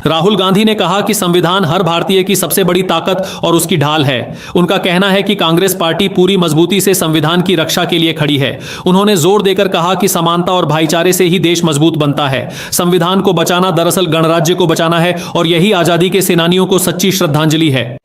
राहुल गांधी ने कहा कि संविधान हर भारतीय की सबसे बड़ी ताकत और उसकी ढाल है। उनका कहना है कि कांग्रेस पार्टी पूरी मजबूती से संविधान की रक्षा के लिए खड़ी है। उन्होंने जोर देकर कहा कि समानता और भाईचारे से ही देश मजबूत बनता है। संविधान को बचाना दरअसल गणराज्य को बचाना है और यही आजादी के सेनानियों को सच्ची श्रद्धांजलि है।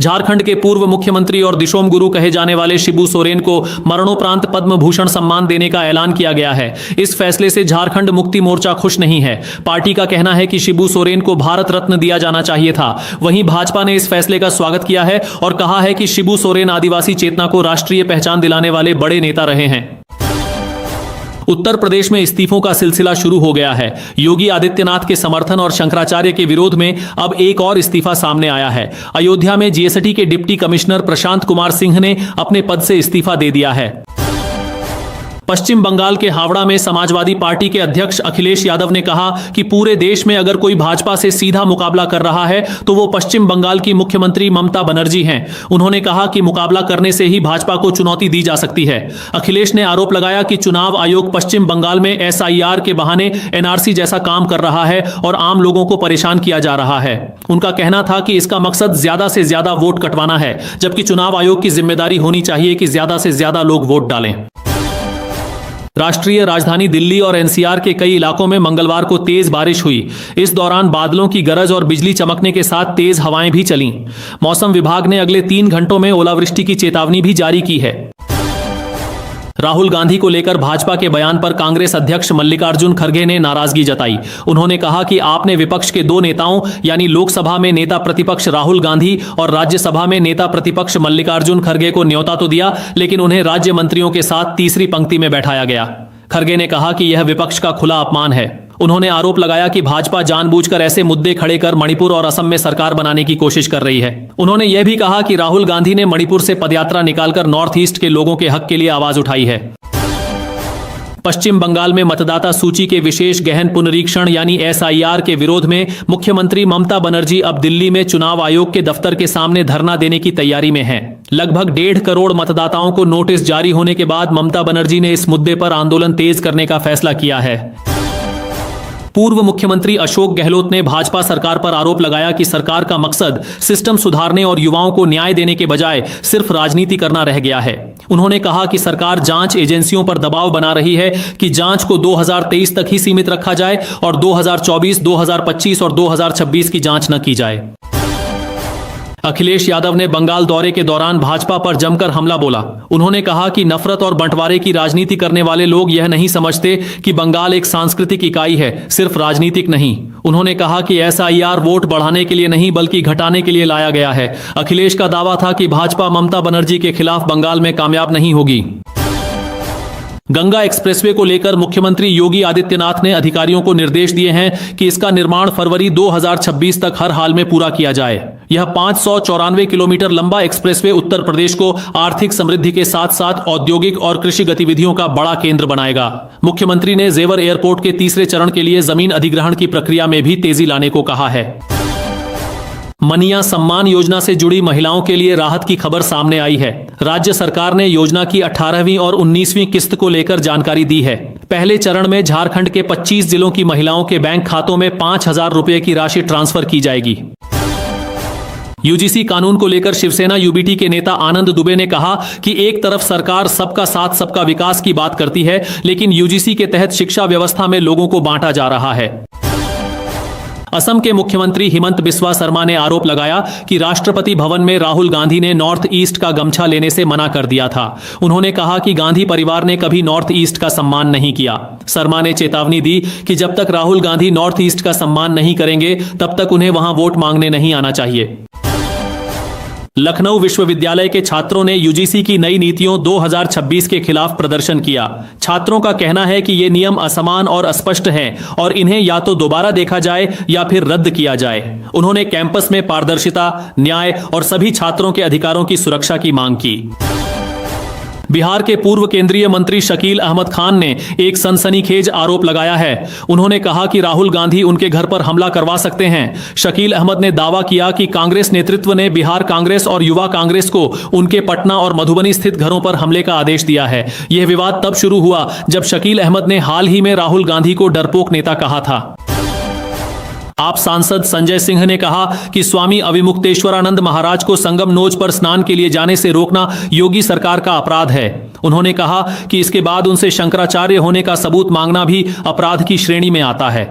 झारखंड के पूर्व मुख्यमंत्री और दिशोम गुरु कहे जाने वाले शिबू सोरेन को मरणोपरांत पद्म भूषण सम्मान देने का ऐलान किया गया है। इस फैसले से झारखंड मुक्ति मोर्चा खुश नहीं है। पार्टी का कहना है कि शिबू सोरेन को भारत रत्न दिया जाना चाहिए था। वहीं भाजपा ने इस फैसले का स्वागत किया है और कहा है कि शिबू सोरेन आदिवासी चेतना को राष्ट्रीय पहचान दिलाने वाले बड़े नेता रहे हैं। उत्तर प्रदेश में इस्तीफों का सिलसिला शुरू हो गया है। योगी आदित्यनाथ के समर्थन और शंकराचार्य के विरोध में अब एक और इस्तीफा सामने आया है। अयोध्या में जीएसटी के डिप्टी कमिश्नर प्रशांत कुमार सिंह ने अपने पद से इस्तीफा दे दिया है। पश्चिम बंगाल के हावड़ा में समाजवादी पार्टी के अध्यक्ष अखिलेश यादव ने कहा कि पूरे देश में अगर कोई भाजपा से सीधा मुकाबला कर रहा है तो वो पश्चिम बंगाल की मुख्यमंत्री ममता बनर्जी हैं। उन्होंने कहा कि मुकाबला करने से ही भाजपा को चुनौती दी जा सकती है। अखिलेश ने आरोप लगाया कि चुनाव आयोग पश्चिम बंगाल में एसआईआर के बहाने एनआरसी जैसा काम कर रहा है और आम लोगों को परेशान किया जा रहा है। उनका कहना था कि इसका मकसद ज्यादा से ज्यादा वोट कटवाना है, जबकि चुनाव आयोग की जिम्मेदारी होनी चाहिए कि ज्यादा से ज्यादा लोग वोट डालें। राष्ट्रीय राजधानी दिल्ली और एनसीआर के कई इलाकों में मंगलवार को तेज बारिश हुई। इस दौरान बादलों की गरज और बिजली चमकने के साथ तेज हवाएं भी चलीं। मौसम विभाग ने अगले 3 घंटों में ओलावृष्टि की चेतावनी भी जारी की है। राहुल गांधी को लेकर भाजपा के बयान पर कांग्रेस अध्यक्ष मल्लिकार्जुन खड़गे ने नाराजगी जताई। उन्होंने कहा कि आपने विपक्ष के 2 नेताओं यानी लोकसभा में नेता प्रतिपक्ष राहुल गांधी और राज्यसभा में नेता प्रतिपक्ष मल्लिकार्जुन खड़गे को न्योता तो दिया, लेकिन उन्हें राज्य मंत्रियों के साथ तीसरी पंक्ति में बैठाया गया। खड़गे ने कहा कि यह विपक्ष का खुला अपमान है। उन्होंने आरोप लगाया कि भाजपा जानबूझकर ऐसे मुद्दे खड़े कर मणिपुर और असम में सरकार बनाने की कोशिश कर रही है। उन्होंने यह भी कहा कि राहुल गांधी ने मणिपुर से पदयात्रा निकालकर नॉर्थ ईस्ट के लोगों के हक के लिए आवाज उठाई है। पश्चिम बंगाल में मतदाता सूची के विशेष गहन पुनरीक्षण यानी एसआईआर के विरोध में मुख्यमंत्री ममता बनर्जी अब दिल्ली में चुनाव आयोग के दफ्तर के सामने धरना देने की तैयारी में हैं। लगभग 1.5 करोड़ मतदाताओं को नोटिस जारी होने के बाद ममता बनर्जी ने इस मुद्दे पर आंदोलन तेज करने का फैसला किया है। पूर्व मुख्यमंत्री अशोक गहलोत ने भाजपा सरकार पर आरोप लगाया कि सरकार का मकसद सिस्टम सुधारने और युवाओं को न्याय देने के बजाय सिर्फ राजनीति करना रह गया है। उन्होंने कहा कि सरकार जांच एजेंसियों पर दबाव बना रही है कि जांच को 2023 तक ही सीमित रखा जाए और 2024, 2025 और 2026 की जांच न की जाए। अखिलेश यादव ने बंगाल दौरे के दौरान भाजपा पर जमकर हमला बोला। उन्होंने कहा कि नफरत और बंटवारे की राजनीति करने वाले लोग यह नहीं समझते कि बंगाल एक सांस्कृतिक इकाई है, सिर्फ राजनीतिक नहीं। उन्होंने कहा कि एसआईआर वोट बढ़ाने के लिए नहीं बल्कि घटाने के लिए लाया गया है। अखिलेश का दावा था कि भाजपा ममता बनर्जी के खिलाफ बंगाल में कामयाब नहीं होगी। गंगा एक्सप्रेसवे को लेकर मुख्यमंत्री योगी आदित्यनाथ ने अधिकारियों को निर्देश दिए हैं कि इसका निर्माण फरवरी 2026 तक हर हाल में पूरा किया जाए। यह 594 किलोमीटर लंबा एक्सप्रेसवे उत्तर प्रदेश को आर्थिक समृद्धि के साथ साथ औद्योगिक और कृषि गतिविधियों का बड़ा केंद्र बनाएगा। मुख्यमंत्री ने जेवर एयरपोर्ट के तीसरे चरण के लिए जमीन अधिग्रहण की प्रक्रिया में भी तेजी लाने को कहा है। मनिया सम्मान योजना से जुड़ी महिलाओं के लिए राहत की खबर सामने आई है। राज्य सरकार ने योजना की 18वीं और 19वीं किस्त को लेकर जानकारी दी है। पहले चरण में झारखंड के 25 जिलों की महिलाओं के बैंक खातों में 5,000 रुपए की राशि ट्रांसफर की जाएगी। यूजीसी कानून को लेकर शिवसेना यूबीटी के नेता आनंद दुबे ने कहा कि एक तरफ सरकार सबका साथ सबका विकास की बात करती है, लेकिन यूजीसी के तहत शिक्षा व्यवस्था में लोगों को बांटा जा रहा है। असम के मुख्यमंत्री हिमंत बिस्वा शर्मा ने आरोप लगाया कि राष्ट्रपति भवन में राहुल गांधी ने नॉर्थ ईस्ट का गमछा लेने से मना कर दिया था। उन्होंने कहा कि गांधी परिवार ने कभी नॉर्थ ईस्ट का सम्मान नहीं किया। शर्मा ने चेतावनी दी कि जब तक राहुल गांधी नॉर्थ ईस्ट का सम्मान नहीं करेंगे तब तक उन्हें वहां वोट मांगने नहीं आना चाहिए। लखनऊ विश्वविद्यालय के छात्रों ने यूजीसी की नई नीतियों 2026 के खिलाफ प्रदर्शन किया। छात्रों का कहना है कि ये नियम असमान और अस्पष्ट हैं और इन्हें या तो दोबारा देखा जाए या फिर रद्द किया जाए। उन्होंने कैंपस में पारदर्शिता, न्याय और सभी छात्रों के अधिकारों की सुरक्षा की मांग की। बिहार के पूर्व केंद्रीय मंत्री शकील अहमद खान ने एक सनसनीखेज आरोप लगाया है। उन्होंने कहा कि राहुल गांधी उनके घर पर हमला करवा सकते हैं। शकील अहमद ने दावा किया कि कांग्रेस नेतृत्व ने बिहार कांग्रेस और युवा कांग्रेस को उनके पटना और मधुबनी स्थित घरों पर हमले का आदेश दिया है। यह विवाद तब शुरू हुआ जब शकील अहमद ने हाल ही में राहुल गांधी को डरपोक नेता कहा था। आप सांसद संजय सिंह ने कहा कि स्वामी अविमुक्तेश्वरानंद महाराज को संगम नोच पर स्नान के लिए जाने से रोकना योगी सरकार का अपराध है। उन्होंने कहा कि इसके बाद उनसे शंकराचार्य होने का सबूत मांगना भी अपराध की श्रेणी में आता है।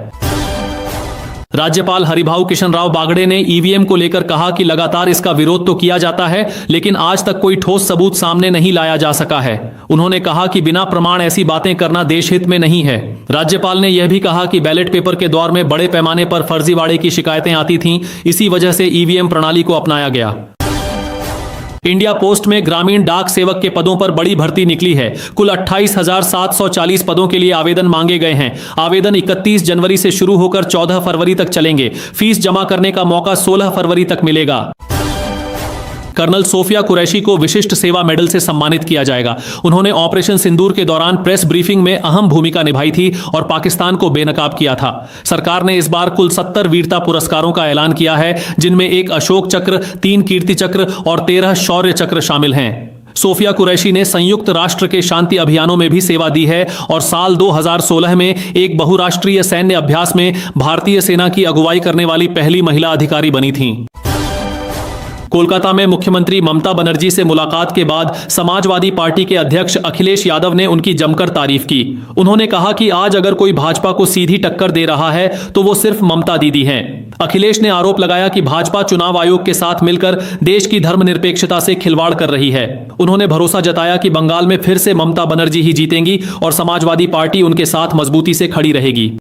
राज्यपाल हरिभाऊ किशन राव बागड़े ने ईवीएम को लेकर कहा कि लगातार इसका विरोध तो किया जाता है, लेकिन आज तक कोई ठोस सबूत सामने नहीं लाया जा सका है। उन्होंने कहा कि बिना प्रमाण ऐसी बातें करना देश हित में नहीं है। राज्यपाल ने यह भी कहा कि बैलेट पेपर के दौर में बड़े पैमाने पर फर्जीवाड़े की शिकायतें आती थीं, इसी वजह से ईवीएम प्रणाली को अपनाया गया। इंडिया पोस्ट में ग्रामीण डाक सेवक के पदों पर बड़ी भर्ती निकली है। कुल 28,740 पदों के लिए आवेदन मांगे गए हैं। आवेदन 31 जनवरी से शुरू होकर 14 फरवरी तक चलेंगे। फीस जमा करने का मौका 16 फरवरी तक मिलेगा। कर्नल सोफिया कुरैशी को विशिष्ट सेवा मेडल से सम्मानित किया जाएगा। उन्होंने ऑपरेशन सिंदूर के दौरान प्रेस ब्रीफिंग में अहम भूमिका निभाई थी और पाकिस्तान को बेनकाब किया था। सरकार ने इस बार कुल 70 वीरता पुरस्कारों का ऐलान किया है, जिनमें 1 अशोक चक्र, 3 कीर्ति चक्र और 13 शौर्य चक्र शामिल हैं। सोफिया कुरैशी ने संयुक्त राष्ट्र के शांति अभियानों में भी सेवा दी है और साल 2016 में एक बहुराष्ट्रीय सैन्य अभ्यास में भारतीय सेना की अगुवाई करने वाली पहली महिला अधिकारी बनी थीं। कोलकाता में मुख्यमंत्री ममता बनर्जी से मुलाकात के बाद समाजवादी पार्टी के अध्यक्ष अखिलेश यादव ने उनकी जमकर तारीफ की। उन्होंने कहा कि आज अगर कोई भाजपा को सीधी टक्कर दे रहा है तो वो सिर्फ ममता दीदी हैं। अखिलेश ने आरोप लगाया कि भाजपा चुनाव आयोग के साथ मिलकर देश की धर्मनिरपेक्षता से खिलवाड़ कर रही है। उन्होंने भरोसा जताया कि बंगाल में फिर से ममता बनर्जी ही जीतेंगी और समाजवादी पार्टी उनके साथ मजबूती से खड़ी रहेगी।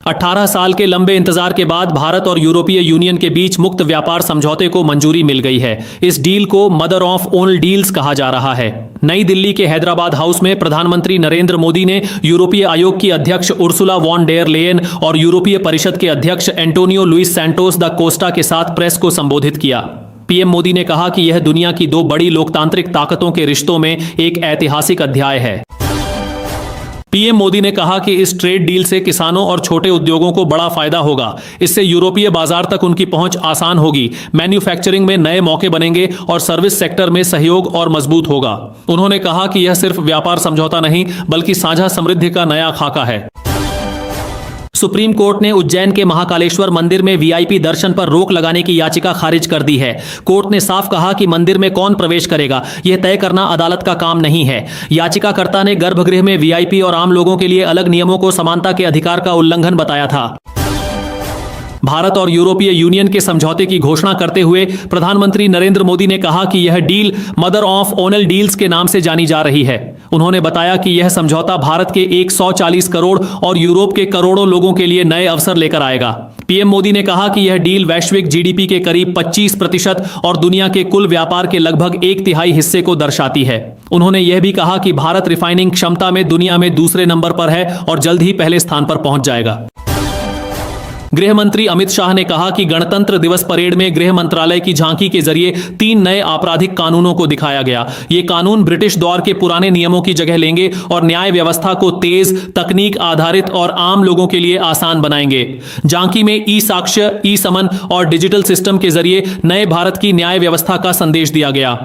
18 साल के लंबे इंतजार के बाद भारत और यूरोपीय यूनियन के बीच मुक्त व्यापार समझौते को मंजूरी मिल गई है। इस डील को मदर ऑफ ऑल डील्स कहा जा रहा है। नई दिल्ली के हैदराबाद हाउस में प्रधानमंत्री नरेंद्र मोदी ने यूरोपीय आयोग की अध्यक्ष उर्सुला वॉन डेर लेयन और यूरोपीय परिषद के अध्यक्ष एंटोनियो लुइस सैंटोस दा कोस्टा के साथ प्रेस को संबोधित किया। पीएम मोदी ने कहा कि यह दुनिया की 2 बड़ी लोकतांत्रिक ताकतों के रिश्तों में एक ऐतिहासिक अध्याय है। पीएम मोदी ने कहा कि इस ट्रेड डील से किसानों और छोटे उद्योगों को बड़ा फायदा होगा। इससे यूरोपीय बाजार तक उनकी पहुंच आसान होगी, मैन्युफैक्चरिंग में नए मौके बनेंगे और सर्विस सेक्टर में सहयोग और मजबूत होगा। उन्होंने कहा कि यह सिर्फ व्यापार समझौता नहीं बल्कि साझा समृद्धि का नया खाका है। सुप्रीम कोर्ट ने उज्जैन के महाकालेश्वर मंदिर में वीआईपी दर्शन पर रोक लगाने की याचिका खारिज कर दी है। कोर्ट ने साफ कहा कि मंदिर में कौन प्रवेश करेगा यह तय करना अदालत का काम नहीं है। याचिकाकर्ता ने गर्भगृह में वीआईपी और आम लोगों के लिए अलग नियमों को समानता के अधिकार का उल्लंघन बताया था। भारत और यूरोपीय यूनियन के समझौते की घोषणा करते हुए प्रधानमंत्री नरेंद्र मोदी ने कहा कि यह deal mother of all deals के नाम से जानी जा रही है। उन्होंने बताया कि यह समझौता भारत के 140 करोड़ और यूरोप के करोड़ों लोगों के लिए नए अवसर लेकर आएगा। पीएम मोदी ने कहा कि यह डील वैश्विक जीडीपी के करीब 25% और दुनिया के कुल व्यापार के लगभग 1/3 हिस्से को दर्शाती है। उन्होंने यह भी कहा कि भारत रिफाइनिंग क्षमता में दुनिया में दूसरे नंबर पर है और जल्द ही पहले स्थान पर पहुंच जाएगा। गृह मंत्री अमित शाह ने कहा कि गणतंत्र दिवस परेड में गृह मंत्रालय की झांकी के जरिए 3 नए आपराधिक कानूनों को दिखाया गया। ये कानून ब्रिटिश दौर के पुराने नियमों की जगह लेंगे और न्याय व्यवस्था को तेज, तकनीक आधारित और आम लोगों के लिए आसान बनाएंगे। झांकी में ई साक्ष्य, ई समन और डिजिटल सिस्टम के जरिए नए भारत की न्याय व्यवस्था का संदेश दिया गया।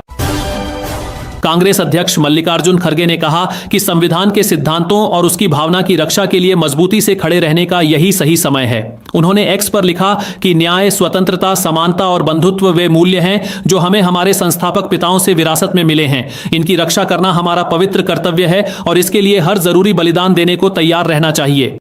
कांग्रेस अध्यक्ष मल्लिकार्जुन खड़गे ने कहा कि संविधान के सिद्धांतों और उसकी भावना की रक्षा के लिए मजबूती से खड़े रहने का यही सही समय है। उन्होंने एक्स पर लिखा कि न्याय, स्वतंत्रता, समानता और बंधुत्व वे मूल्य हैं जो हमें हमारे संस्थापक पिताओं से विरासत में मिले हैं। इनकी रक्षा करना हमारा पवित्र कर्तव्य है और इसके लिए हर जरूरी बलिदान देने को तैयार रहना चाहिए।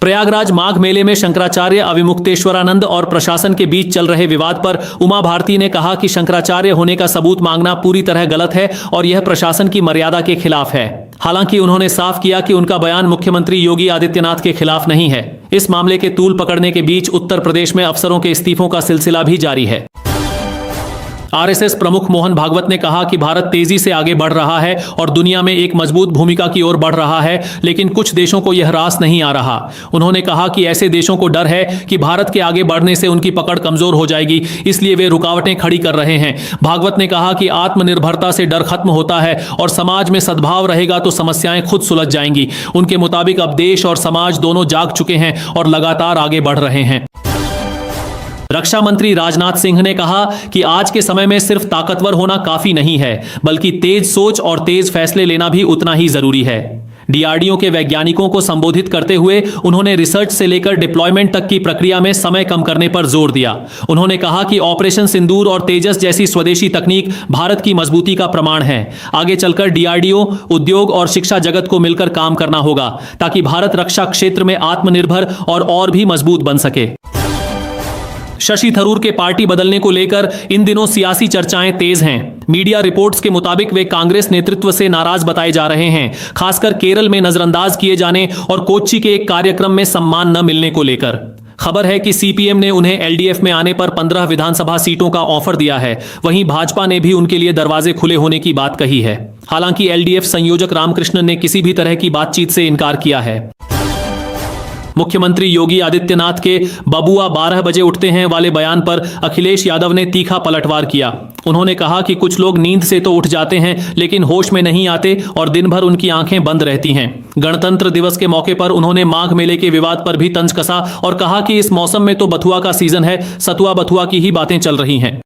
प्रयागराज माघ मेले में शंकराचार्य अविमुक्तेश्वरानंद और प्रशासन के बीच चल रहे विवाद पर उमा भारती ने कहा कि शंकराचार्य होने का सबूत मांगना पूरी तरह गलत है और यह प्रशासन की मर्यादा के खिलाफ है। हालांकि उन्होंने साफ किया कि उनका बयान मुख्यमंत्री योगी आदित्यनाथ के खिलाफ नहीं है। इस मामले के तूल पकड़ने के बीच उत्तर प्रदेश में अफसरों के इस्तीफों का सिलसिला भी जारी है। आरएसएस प्रमुख मोहन भागवत ने कहा कि भारत तेजी से आगे बढ़ रहा है और दुनिया में एक मजबूत भूमिका की ओर बढ़ रहा है, लेकिन कुछ देशों को यह रास नहीं आ रहा। उन्होंने कहा कि ऐसे देशों को डर है कि भारत के आगे बढ़ने से उनकी पकड़ कमजोर हो जाएगी, इसलिए वे रुकावटें खड़ी कर रहे हैं। भागवत ने कहा कि आत्मनिर्भरता से डर खत्म होता है और समाज में सद्भाव रहेगा तो समस्याएं खुद सुलझ जाएंगी। उनके मुताबिक अब देश और समाज दोनों जाग चुके हैं और लगातार आगे बढ़ रहे हैं। रक्षा मंत्री राजनाथ सिंह ने कहा कि आज के समय में सिर्फ ताकतवर होना काफी नहीं है, बल्कि तेज सोच और तेज फैसले लेना भी उतना ही जरूरी है। डीआरडीओ के वैज्ञानिकों को संबोधित करते हुए उन्होंने रिसर्च से लेकर डिप्लॉयमेंट तक की प्रक्रिया में समय कम करने पर जोर दिया। उन्होंने कहा कि ऑपरेशन सिंदूर और तेजस जैसी स्वदेशी तकनीक भारत की मजबूती का प्रमाण है। आगे चलकर डीआरडीओ, उद्योग और शिक्षा जगत को मिलकर काम करना होगा ताकि भारत रक्षा क्षेत्र में आत्मनिर्भर और भी मजबूत बन सके। शशि थरूर के पार्टी बदलने को लेकर इन दिनों सियासी चर्चाएं तेज हैं। मीडिया रिपोर्ट्स के मुताबिक वे कांग्रेस नेतृत्व से नाराज बताए जा रहे हैं, खासकर केरल में नजरअंदाज किए जाने और कोच्चि के एक कार्यक्रम में सम्मान न मिलने को लेकर। खबर है कि सीपीएम ने उन्हें एलडीएफ में आने पर 15 विधानसभा सीटों का ऑफर दिया है। वहीं भाजपा ने भी उनके लिए दरवाजे खुले होने की बात कही है। हालांकि एलडीएफ संयोजक रामकृष्णन ने किसी भी तरह की बातचीत से इनकार किया है। मुख्यमंत्री योगी आदित्यनाथ के बबुआ 12 बजे उठते हैं वाले बयान पर अखिलेश यादव ने तीखा पलटवार किया। उन्होंने कहा कि कुछ लोग नींद से तो उठ जाते हैं लेकिन होश में नहीं आते और दिन भर उनकी आंखें बंद रहती हैं। गणतंत्र दिवस के मौके पर उन्होंने माघ मेले के विवाद पर भी तंज कसा और कहा कि इस मौसम में तो बथुआ का सीजन है, सतुआ बथुआ की ही बातें चल रही हैं।